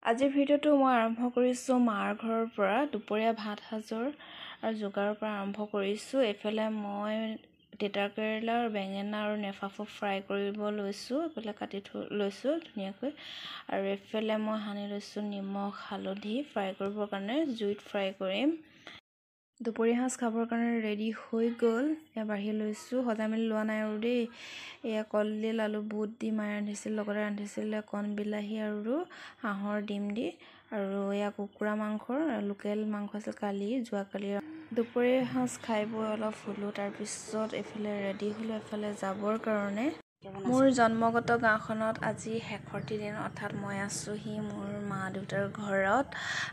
আজিৰ ভিডিঅ'টো মই আৰম্ভ কৰিছোঁ মাৰ ঘৰৰ পৰা দুপৰীয়া ভাত সাজৰ আৰু যোগাৰৰ পৰা আৰম্ভ কৰিছোঁ। এফালে মই তিতা কেৰেলা আৰু বেঙেনা আৰু নেফাফু ফ্ৰাই কৰিব লৈছোঁ, এফালে কাটি লৈছোঁ ধুনীয়াকৈ, আৰু এফালে মই সানি লৈছোঁ নিমখ হালধি ফ্ৰাই কৰিবৰ কাৰণে, জুইত ফ্ৰাই কৰিম। দুপৰীয়া সাজ খাবৰ কাৰণে ৰেডি হৈ গ'ল। এয়া বাঢ়ি লৈছোঁ, সজাই মেলি লোৱা নাই আৰু দেই। এয়া কলডিল আলু বুট দি মায়ে ৰান্ধিছিল, লগতে ৰান্ধিছিলে কণ বিলাহী আৰু হাঁহৰ ডিম দি, আৰু এয়া কুকুৰা মাংসৰ লোকেল মাংস আছিল যোৱাকালি। দুপৰীয়া সাজ খাই বৈ অলপ শুলোঁ, তাৰপিছত এইফালে ৰেডি হ'লোঁ এফালে যাবৰ কাৰণে। মোৰ জন্মগত গাঁওখনত আজি শেষৰ দিন, অৰ্থাৎ মই আছোঁহি মোৰ মা দেউতাৰ ঘৰত,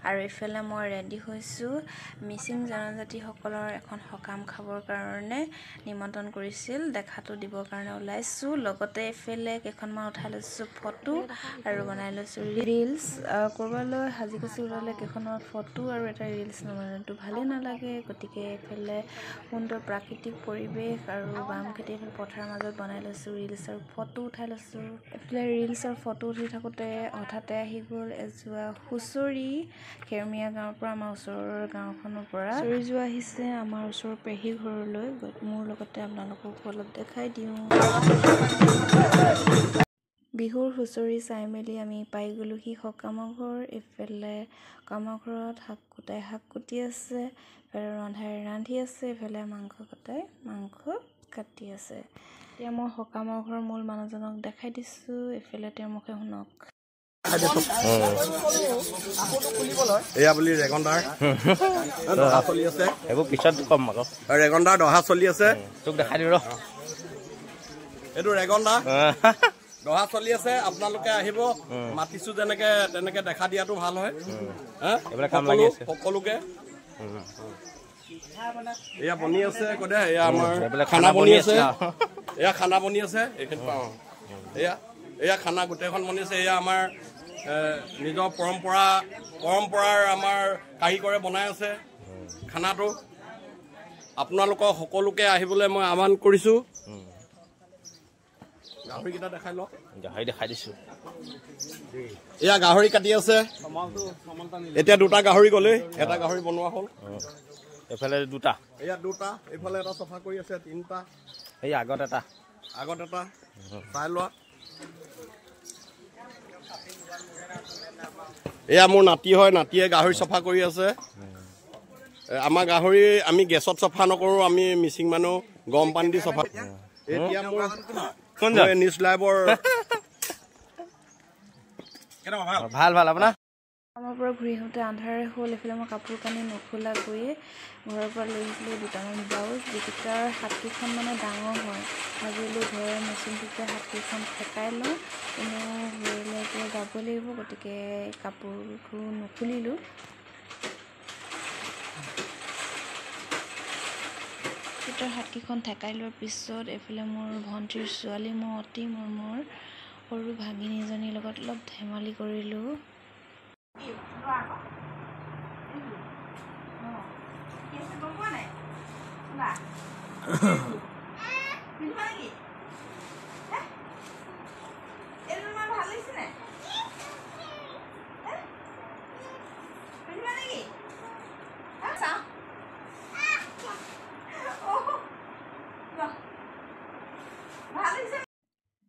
আৰু এইফালে মই ৰেডি হৈছোঁ। মিচিং জনজাতিসকলৰ এখন সকাম খাবৰ কাৰণে নিমন্ত্ৰণ কৰিছিল, দেখাটো দিবৰ কাৰণে ওলাইছোঁ। লগতে এইফালে কেইখনমান উঠাই লৈছোঁ ফটো আৰু বনাই লৈছোঁ ৰিলছ। ক'ৰবালৈ সাজি কাচি ওলালে কেইখনমান ফটো আৰু এটা ৰিলছ নবনালেতো ভালেই নালাগে, গতিকে এইফালে সুন্দৰ প্ৰাকৃতিক পৰিৱেশ আৰু বাম খেতি পথাৰৰ মাজত বনাই লৈছোঁ ৰিলছ আৰু ফটো উঠাই লৈছোঁ। এইফালে ৰিলছ আৰু ফটো উঠি থাকোঁতে হঠাতে আহি গ'ল এযোৱা হুঁচৰি খেৰমীয়া গাঁৱৰ পৰা, আমাৰ ওচৰৰ গাঁওখনৰ পৰা হুঁচৰি যোৱা আহিছে আমাৰ ওচৰৰ পেহী ঘৰলৈ। মোৰ লগতে আপোনালোককো অলপ দেখাই দিওঁ। বিহুৰ হুঁচৰি চাই মেলি আমি পাই গ'লোহি সকামৰ ঘৰ। এইফালে সকামৰ ঘৰত শাক কুটি আছে, এইফালে ৰন্ধাই ৰান্ধি আছে, এইফালে মাংস কটাই মাংস কাটি আছে। এতিয়া মই সকামৰ ঘৰৰ মূল মানুহজনক দেখাই দিছোঁ, এইফালে তেওঁৰ মুখে শুনক। এয়া বুলি ৰেগণ্ডাৰ দহা চলি আছে, এইবোৰ পিছত কম আকৌ। ৰেগণ্ডাৰ দহা চলি আছে, তোক দেখাই দিওঁ ৰ। এইটো ৰেগণ্ডা দহা চলি আছে, আপোনালোকে আহিব, মাতিছো যেনেকে তেনেকে দেখা দিয়াটো ভাল হয়। সকলোকে এয়া বনি আছে কদে, এয়া আমাৰ খানা বনি আছে, এয়া খানা বনি আছে, এইখিনি পাওঁ এয়া খানা গোটেইখন বনি আছে। এয়া আমাৰ নিজৰ পৰম্পৰাৰ আমাৰ কাৰিকৰে বনাই আছে খানাটো। আপোনালোকক সকলোকে আহিবলৈ মই আহ্বান কৰিছোঁ। গাহৰিকেইটা দেখাই লওক, গাহৰি দেখাই দিছোঁ। এয়া গাহৰি কাটি আছে, এতিয়া দুটা গাহৰি গ'লেই, এটা গাহৰি বনোৱা হ'ল। এইফালে দুটা, এয়া দুটা, এইফালে এটা চফা কৰি আছে, তিনিটা, এই আগত এটা চাই লোৱা। এয়া মোৰ নাতি হয়, নাতিয়ে গাহৰি চফা কৰি আছে। আমাৰ গাহৰি আমি গেছত চফা নকৰোঁ, আমি মিচিং মানুহ গৰম পানী দি চফা। এতিয়া মোৰ নিউজ লাইভৰ ভাল আপোনাৰ আমাৰ পৰা ঘূৰি আহোঁতে আন্ধাৰে হ'ল। এইফালে মই কাপোৰ কানি নোখোলাকৈয়ে ঘৰৰ পৰা লৈ আহিছিলোঁ দুটামান ব্লাউজ, যিকেইটাৰ হাতকেইখন মানে ডাঙৰ হয়। ভাবিলোঁ ঘৰৰ মেচিনটোতে হাতকেইখন ঠেকাই লওঁ, এনেও ঘৰলৈকে যাব লাগিব, গতিকে কাপোৰটো নুখুলিলোঁ। তাৰ হাতকেইখন ঠেকাই লোৱাৰ পিছত এইফালে মোৰ ভণ্টিৰ ছোৱালী মতি, মোৰ সৰু ভাগিনীজনীৰ লগত অলপ ধেমালি কৰিলোঁ।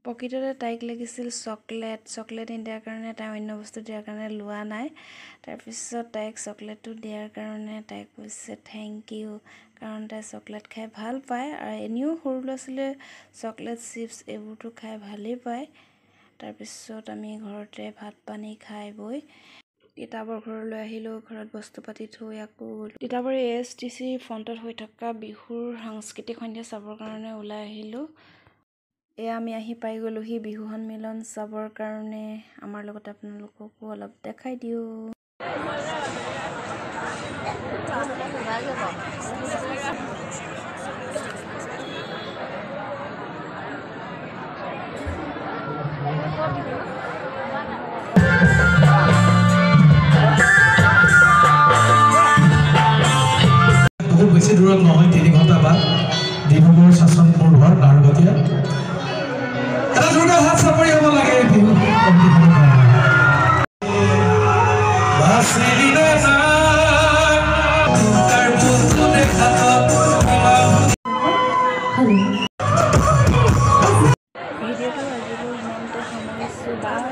প্ৰকৃততে তাইক লাগিছিল চকলেট নিদিয়াৰ কাৰণে, তাই অন্য বস্তু দিয়াৰ কাৰণে লোৱা নাই। তাৰপিছত তাইক চকলেটটো দিয়াৰ কাৰণে তাই কৈছে থেংক ইউ, কাৰণ তাই চকলেট খাই ভাল পায়, আৰু এনেও সৰু ল'ৰা ছোৱালীয়ে চকলেট চিপছ এইবোৰতো খাই ভালেই পায়। তাৰপিছত আমি ঘৰতে ভাত পানী খাই বৈ তিতাবৰ ঘৰলৈ আহিলোঁ। ঘৰত বস্তু পাতি থৈ আকৌ তিতাবৰ ASTC ফ্ৰণ্টত হৈ থকা বিহুৰ সাংস্কৃতিক সন্ধিয়া চাবৰ কাৰণে ওলাই আহিলোঁ। এয়া আমি আহি পাই গ'লোহি বিহু সন্মিলন চাবৰ কাৰণে। আমাৰ লগত আপোনালোককো অলপ দেখাই দিওঁ। বহুত বেছি দূৰত নহয়, 3 ঘণ্টা বাদ ডিব্ৰুগড় শাসন মোৰ ঘৰ নাৰগতীয়া। এটা জোৰদাৰ হাত চাপৰি হ'ব লাগে। আছিলি নে নাই তাৰ বন্ধু দেখাত ভিডিঅ'টো আজিলৈ ইমানতে সামৰিছোঁ। বাই।